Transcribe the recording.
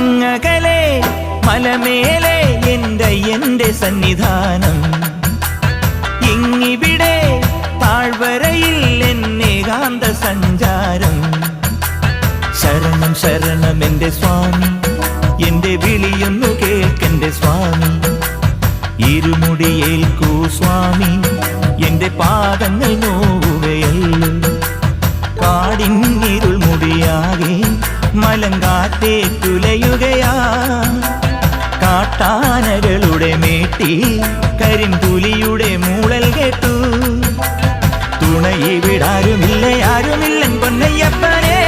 അങ്ങകലെ മലമേലെ എന്റെ സന്നിധാനം, ഇങ്ങിവിടെ താഴ്വരയിൽ എന്നേകാന്ത സഞ്ചാരം. ശരണം ശരണം എന്റെ സ്വാമി, എന്റെ വിളിയൊന്നു കേൾക്കെന്റെ സ്വാമി. ഇരുമുടിയേൽക്കൂ സ്വാമി, എന്റെ പാദങ്ങൾ നോവുകയല്ലോ. കാടിന്നിരുൾ മുടിയാകെ മലങ്കാറ്റേ തുലയുകയാ. കാട്ടാനകളുടെ മേട്ടി കരിമ്പുലിയുടെ മൂളൽ കേട്ടു. തുണയിവിടാരുമില്ല ആരുമില്ലൻ പൊന്നയ്യപ്പനെ.